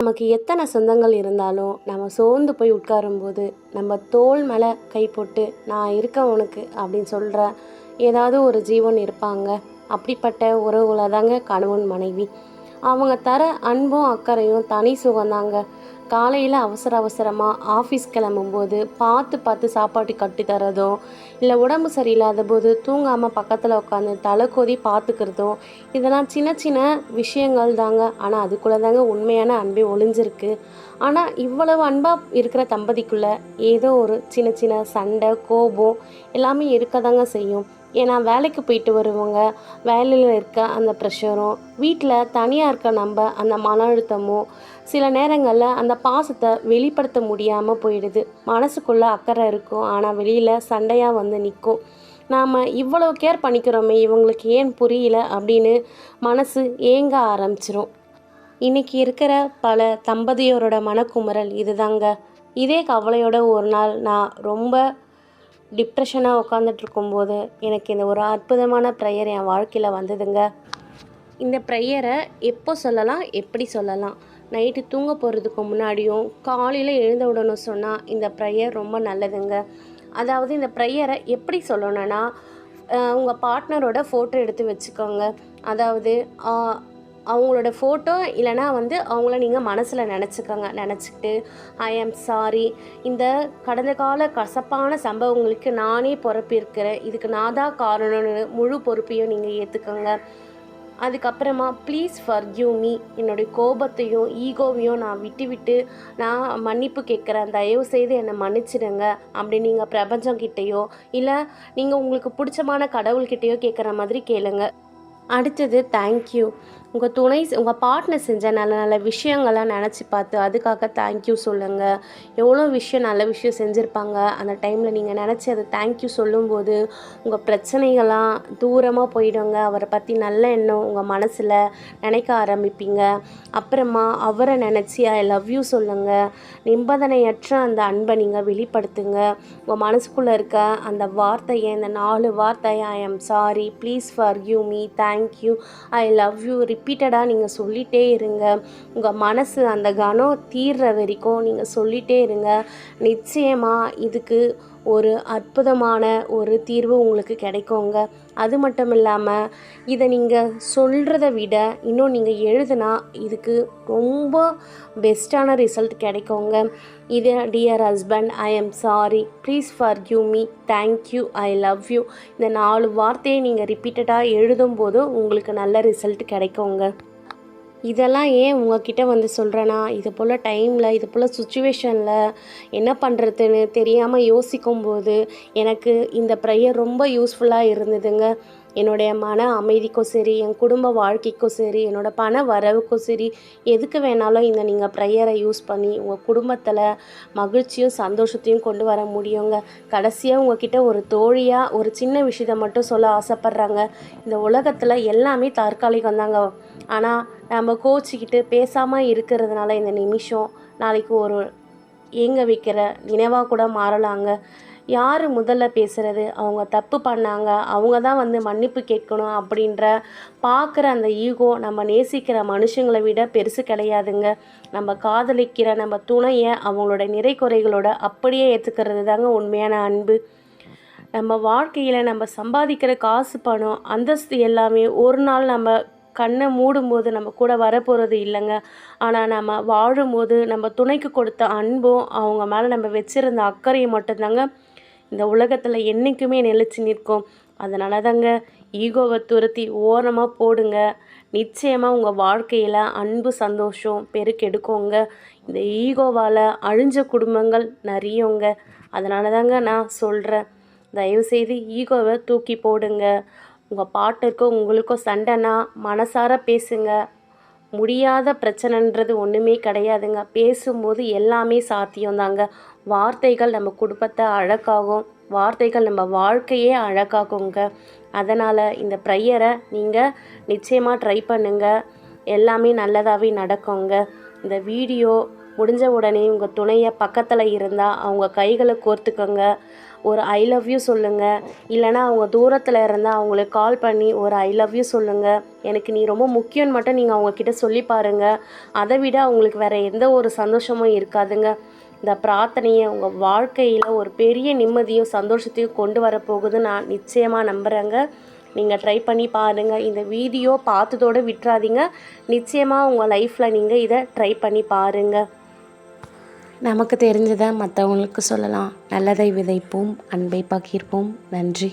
நமக்கு எத்தனை சொந்தங்கள் இருந்தாலும் நம்ம சோர்ந்து போய் உட்காரும்போது நம்ம தோள் மேலே கை போட்டு நான் இருக்கேன் உனக்கு அப்படின்னு சொல்கிற ஏதாவது ஒரு ஜீவன் இருப்பாங்க. அப்படிப்பட்ட உறவுகளை தாங்க கணவன் மனைவி. அவங்க தர அன்பும் அக்கறையும் தனி சுகந்தாங்க. காலையில் அவசர அவசரமாக ஆஃபீஸ் கிளம்பும்போது பார்த்து பார்த்து சாப்பாட்டு கட்டி தரதும், இல்லை உடம்பு சரியில்லாத போது தூங்காமல் பக்கத்தில் உட்காந்து தலை கோதி பார்த்துக்கிறதும், இதெல்லாம் சின்ன சின்ன விஷயங்கள் தாங்க. ஆனால் அதுக்குள்ளே தாங்க உண்மையான அன்பே ஒளிஞ்சிருக்கு. ஆனால் இவ்வளவு அன்பாக இருக்கிற தம்பதிக்குள்ளே ஏதோ ஒரு சின்ன சின்ன சண்டை கோபம் எல்லாமே இருக்க தாங்க செய்யும். ஏன்னா வேலைக்கு போயிட்டு வருவாங்க, வேலையில் இருக்க அந்த ப்ரெஷரும், வீட்டில் தனியாக இருக்க நம்ம அந்த மன அழுத்தமும், சில நேரங்களில் அந்த பாசத்தை வெளிப்படுத்த முடியாமல் போயிடுது. மனசுக்குள்ளே அக்கறை இருக்கும், ஆனால் வெளியில் சண்டையாக வந்து நிற்கும். நாம் இவ்வளோ கேர் பண்ணிக்கிறோமே, இவங்களுக்கு ஏன் புரியல அப்படின்னு மனசு ஏங்க ஆரம்பிச்சிரும். இன்றைக்கி இருக்கிற பல தம்பதியோரோட மனக்குமுறல் இதுதாங்க. இதே கவலையோட ஒரு நாள் நான் ரொம்ப டிப்ரெஷனாக உட்காந்துட்ருக்கும்போது எனக்கு இந்த ஒரு அற்புதமான ப்ரேயர் என் வாழ்க்கையில் வந்ததுங்க. இந்த ப்ரேயரை எப்போ சொல்லலாம், எப்படி சொல்லலாம்? நைட்டு தூங்க போகிறதுக்கு முன்னாடியும் காலையில் எழுந்த உடனும் சொன்னால் இந்த ப்ரேயர் ரொம்ப நல்லதுங்க. அதாவது இந்த ப்ரேயரை எப்படி சொல்லணும்னா, உங்கள் பார்ட்னரோட ஃபோட்டோ எடுத்து வச்சுக்கோங்க. அதாவது அவங்களோட ஃபோட்டோ இல்லைனா வந்து அவங்கள நீங்கள் மனசில் நினச்சிக்கிட்டு ஐ ஆம் சாரி, இந்த கடந்த கால கசப்பான சம்பவங்களுக்கு நானே பொறுப்பேற்கிறேன், இதுக்கு நான் தான் காரணம்னு முழு பொறுப்பையும் நீங்கள் ஏற்றுக்கோங்க. அதுக்கப்புறமா ப்ளீஸ் ஃபர்கிவ் மீ, என்னுடைய கோபத்தையும் ஈகோவையும் நான் விட்டு நான் மன்னிப்பு கேட்குறேன், தயவு செய்து என்னை மன்னிச்சிடுங்க அப்படின்னு நீங்கள் பிரபஞ்சம்கிட்டேயோ இல்லை நீங்கள் உங்களுக்கு பிடிச்சமான கடவுள்கிட்டேயோ கேட்குற மாதிரி கேளுங்க. அடுத்தது தேங்க்யூ. உங்கள் பார்ட்னர் செஞ்ச நல்ல நல்ல விஷயங்கள்லாம் நினச்சி பார்த்து அதுக்காக தேங்க்யூ சொல்லுங்கள். எவ்வளோ விஷயம் நல்ல விஷயம் செஞ்சுருப்பாங்க, அந்த டைமில் நீங்கள் நினச்சி அதை தேங்க்யூ சொல்லும்போது உங்கள் பிரச்சனைகள்லாம் தூரமாக போயிடுங்க. அவரை பற்றி நல்ல எண்ணம் உங்கள் மனசில் நினைக்க ஆரம்பிப்பீங்க. அப்புறமா அவரை நினச்சி ஐ லவ் யூ சொல்லுங்கள். நிபந்தனையற்ற அந்த அன்பை நீங்கள் வெளிப்படுத்துங்க. உங்கள் மனசுக்குள்ளே இருக்க அந்த வார்த்தையை, இந்த 4 வார்த்தை I am sorry, please forgive me, thank you, I love you ரிப்பீட்டடாக நீங்கள் சொல்லிகிட்டே இருங்க. உங்கள் மனசு அந்த கனம் தீர்ற வரைக்கும் நீங்கள் சொல்லிகிட்டே இருங்க. நிச்சயமாக இதுக்கு ஒரு அற்புதமான ஒரு தீர்வு உங்களுக்கு கிடைக்குங்க. அது மட்டும் இல்லாமல் இதை நீங்கள் சொல்கிறத விட இன்னும் நீங்கள் எழுதுனா இதுக்கு ரொம்ப பெஸ்ட்டான ரிசல்ட் கிடைக்குங்க. இது dear husband, I am sorry, please forgive me, thank you, I love you, இந்த 4 வார்த்தையை நீங்கள் ரிப்பீட்டடாக எழுதும்போது உங்களுக்கு நல்ல ரிசல்ட் கிடைக்குங்க. இதெல்லாம் ஏன் உங்ககிட்ட வந்து சொல்கிறேன்னா, இது போல் டைமில், இது போல் சுச்சுவேஷனில் என்ன பண்ணுறதுன்னு தெரியாமல் யோசிக்கும்போது எனக்கு இந்த ப்ரேயர் ரொம்ப யூஸ்ஃபுல்லாக இருந்ததுங்க. என்னுடைய மன அமைதிக்கும் சரி, என் குடும்ப வாழ்க்கைக்கும் சரி, என்னோடய பண வரவுக்கும் சரி, எதுக்கு வேணாலும் இந்த நீங்கள் ப்ரேயரை யூஸ் பண்ணி உங்கள் குடும்பத்தில் மகிழ்ச்சியும் சந்தோஷத்தையும் கொண்டு வர முடியுங்க. கடைசியாக உங்ககிட்ட ஒரு தோழியாக ஒரு சின்ன விஷயத்தை மட்டும் சொல்ல ஆசைப்பட்றாங்க. இந்த உலகத்தில் எல்லாமே தற்காலிகம் தாங்க. ஆனால் நம்ம கோச்சிக்கிட்டு பேசாமல் இருக்கிறதுனால இந்த நிமிஷம் நாளைக்கு ஒரு ஏங்க வைக்கிற நினைவாக கூட மாறலாங்க. யார் முதல்ல பேசுகிறது, அவங்க தப்பு பண்ணாங்க, அவங்க தான் வந்து மன்னிப்பு கேட்கணும் அப்படின்ற பார்க்குற அந்த ஈகோ நம்ம நேசிக்கிற மனுஷங்களை விட பெருசு கிடையாதுங்க. நம்ம காதலிக்கிற நம்ம துணையை அவங்களோட நிறை குறைகளோட அப்படியே ஏற்றுக்கிறது தாங்க உண்மையான அன்பு. நம்ம வாழ்க்கையில் நம்ம சம்பாதிக்கிற காசு, பணம், அந்தஸ்து எல்லாமே ஒரு நாள் நம்ம கண்ணை மூடும்போது நம்ம கூட வரப்போகிறது இல்லைங்க. ஆனால் நம்ம வாழும்போது நம்ம துணைக்கு கொடுத்த அன்பும் அவங்க மேலே நம்ம வச்சுருந்த அக்கறையும் மட்டும்தாங்க இந்த உலகத்தில் என்றைக்குமே நிலைச்சி நிற்கும். அதனால தாங்க ஈகோவை துரத்தி ஓரமாக போடுங்க. நிச்சயமாக உங்கள் வாழ்க்கையில் அன்பு சந்தோஷம் பெருக்கெடுக்குங்க. இந்த ஈகோவால் அழிஞ்ச குடும்பங்கள் நிறையங்க. அதனால தாங்க நான் சொல்கிறேன், தயவுசெய்து ஈகோவை தூக்கி போடுங்க. உங்கள் பார்ட்னருக்கும் உங்களுக்கும் சண்டைனா மனசார பேசுங்க. முடியாத பிரச்சனைன்றது ஒன்றுமே கிடையாதுங்க. பேசும்போது எல்லாமே சாத்தியம்தாங்க. வார்த்தைகள் நம்ம குடும்பத்தை அழகாகும், வார்த்தைகள் நம்ம வாழ்க்கையே அழகாகுங்க. அதனால் இந்த ப்ரேயரை நீங்கள் நிச்சயமாக ட்ரை பண்ணுங்கள். எல்லாமே நல்லதாகவே நடக்குங்க. இந்த வீடியோ முடிஞ்ச உடனே உங்கள் துணையை பக்கத்தில் இருந்தால் அவங்க கைகளை கோர்த்துக்கோங்க. ஒரு ஐ லவ் யூ சொல்லுங்கள். இல்லைனா அவங்க தூரத்தில் இருந்தால் அவங்களுக்கு கால் பண்ணி ஒரு ஐ லவ் யூ சொல்லுங்கள். எனக்கு நீ ரொம்ப முக்கியம்னு மட்டும் நீங்கள் அவங்கக்கிட்ட சொல்லி பாருங்கள். அதை விட அவங்களுக்கு வேறு எந்த ஒரு சந்தோஷமும் இருக்காதுங்க. இந்த பிரார்த்தனையை உங்கள் வாழ்க்கையில் ஒரு பெரிய நிம்மதியும் சந்தோஷத்தையும் கொண்டு வரப்போகுதுன்னு நான் நிச்சயமாக நம்புகிறேங்க. நீங்கள் ட்ரை பண்ணி பாருங்கள். இந்த வீடியோ பார்த்ததோடு விட்டுறாதீங்க. நிச்சயமாக உங்கள் லைஃப்பில் நீங்கள் இதை ட்ரை பண்ணி பாருங்கள். நமக்கு தெரிஞ்சதை மற்றவங்களுக்கு சொல்லலாம். நல்லதை விதைப்போம், அன்பை பகிர்வோம். நன்றி.